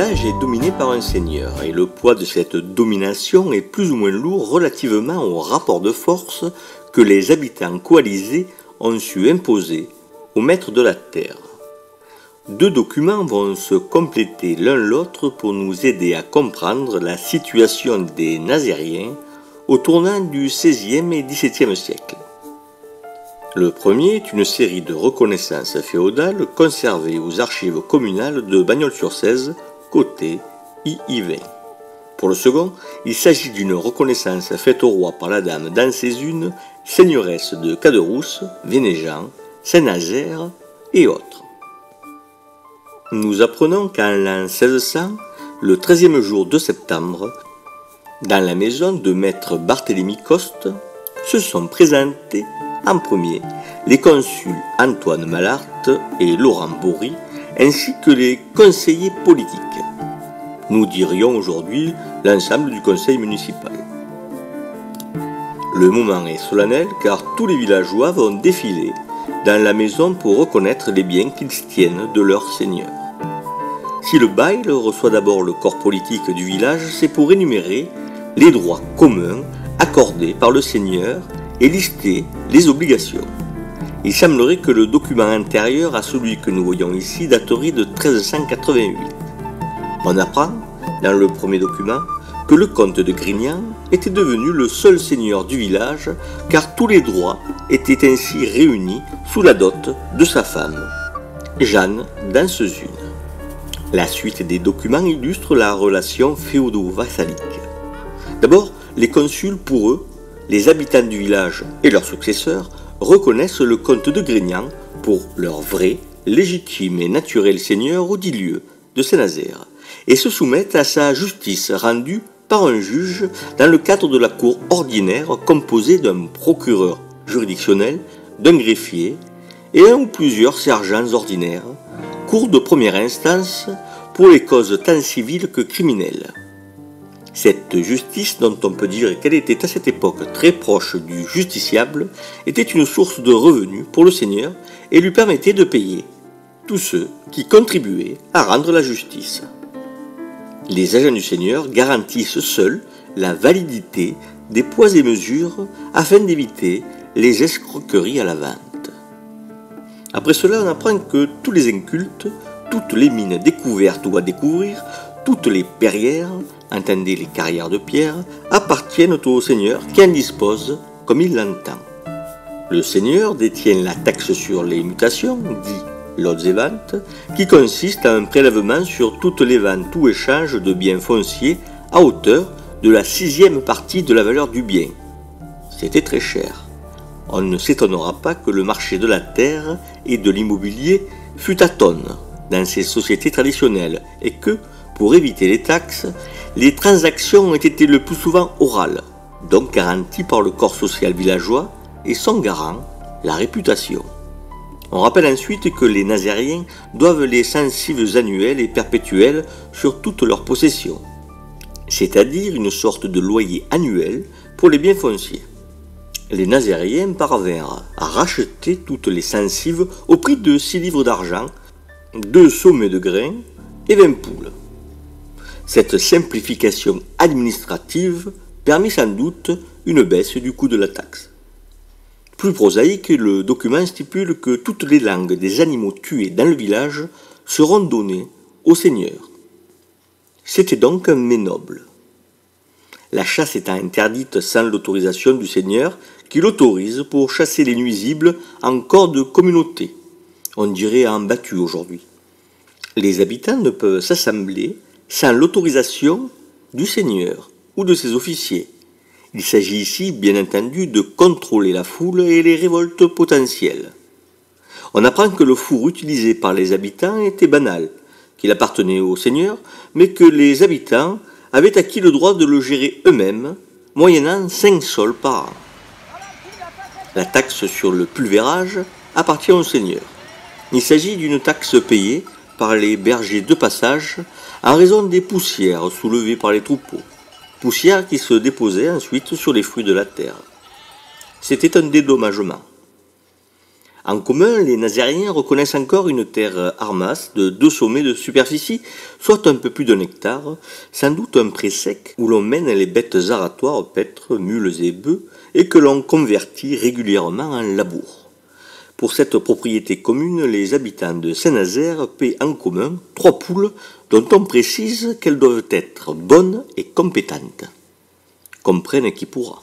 village est dominé par un seigneur et le poids de cette domination est plus ou moins lourd relativement au rapport de force que les habitants coalisés ont su imposer au maître de la terre. Deux documents vont se compléter l'un l'autre pour nous aider à comprendre la situation des Nazairiens au tournant du XVIe et XVIIe siècle. Le premier est une série de reconnaissances féodales conservées aux archives communales de Bagnols-sur-Cèze, côté I-20. Pour le second, il s'agit d'une reconnaissance faite au roi par la dame d'Ancézune, seigneuresse de Caderousse, Vénéjean, Saint-Nazaire et autres. Nous apprenons qu'en l'an 1600, le 13e jour de septembre, dans la maison de maître Barthélemy Coste, se sont présentés en premier les consuls Antoine Malarte et Laurent Bory, ainsi que les conseillers politiques. Nous dirions aujourd'hui l'ensemble du conseil municipal. Le moment est solennel car tous les villageois vont défiler dans la maison pour reconnaître les biens qu'ils tiennent de leur seigneur. Si le bail reçoit d'abord le corps politique du village, c'est pour énumérer les droits communs accordés par le seigneur et lister les obligations. Il semblerait que le document antérieur à celui que nous voyons ici daterait de 1388. On apprend, dans le premier document, que le comte de Grignan était devenu le seul seigneur du village car tous les droits étaient ainsi réunis sous la dot de sa femme, Jeanne d'Ancezune. La suite des documents illustre la relation féodo-vassalique. D'abord, les consuls, pour eux, les habitants du village et leurs successeurs reconnaissent le comte de Grignan pour leur vrai, légitime et naturel seigneur audit lieu de Saint-Nazaire et se soumettent à sa justice rendue par un juge dans le cadre de la cour ordinaire composée d'un procureur juridictionnel, d'un greffier et un ou plusieurs sergents ordinaires, cour de première instance pour les causes tant civiles que criminelles. Cette justice, dont on peut dire qu'elle était à cette époque très proche du justiciable, était une source de revenus pour le seigneur et lui permettait de payer tous ceux qui contribuaient à rendre la justice. Les agents du seigneur garantissent seuls la validité des poids et mesures afin d'éviter les escroqueries à la vente. Après cela, on apprend que tous les incultes, toutes les mines découvertes ou à découvrir, toutes les perrières, entendez les carrières de pierre, appartiennent au seigneur qui en dispose comme il l'entend. Le seigneur détient la taxe sur les mutations, dit lots et ventes, qui consiste à un prélèvement sur toutes les ventes ou échanges de biens fonciers à hauteur de la 6e partie de la valeur du bien. C'était très cher. On ne s'étonnera pas que le marché de la terre et de l'immobilier fût à tonnes dans ces sociétés traditionnelles et que, pour éviter les taxes, les transactions ont été le plus souvent orales, donc garanties par le corps social villageois et son garant, la réputation. On rappelle ensuite que les Nazairiens doivent les censives annuelles et perpétuelles sur toutes leurs possessions, c'est-à-dire une sorte de loyer annuel pour les biens fonciers. Les Nazairiens parvinrent à racheter toutes les censives au prix de 6 livres d'argent, 2 sommets de grains et 20 poules. Cette simplification administrative permit sans doute une baisse du coût de la taxe. Plus prosaïque, le document stipule que toutes les langues des animaux tués dans le village seront données au seigneur. C'était donc un mets noble. La chasse étant interdite sans l'autorisation du seigneur, qui l'autorise pour chasser les nuisibles en corps de communauté, on dirait en battu aujourd'hui. Les habitants ne peuvent s'assembler sans l'autorisation du seigneur ou de ses officiers. Il s'agit ici, bien entendu, de contrôler la foule et les révoltes potentielles. On apprend que le four utilisé par les habitants était banal, qu'il appartenait au seigneur, mais que les habitants avaient acquis le droit de le gérer eux-mêmes, moyennant 5 sols par an. La taxe sur le pulvérage appartient au seigneur. Il s'agit d'une taxe payée par les bergers de passage en raison des poussières soulevées par les troupeaux, poussières qui se déposaient ensuite sur les fruits de la terre. C'était un dédommagement. En commun, les Nazaréens reconnaissent encore une terre armasse de 2 sommets de superficie, soit un peu plus d'un hectare, sans doute un pré sec où l'on mène les bêtes aratoires, pêtres, mules et bœufs, et que l'on convertit régulièrement en labour. Pour cette propriété commune, les habitants de Saint-Nazaire paient en commun 3 poules dont on précise qu'elles doivent être bonnes et compétentes. Comprenne qui pourra.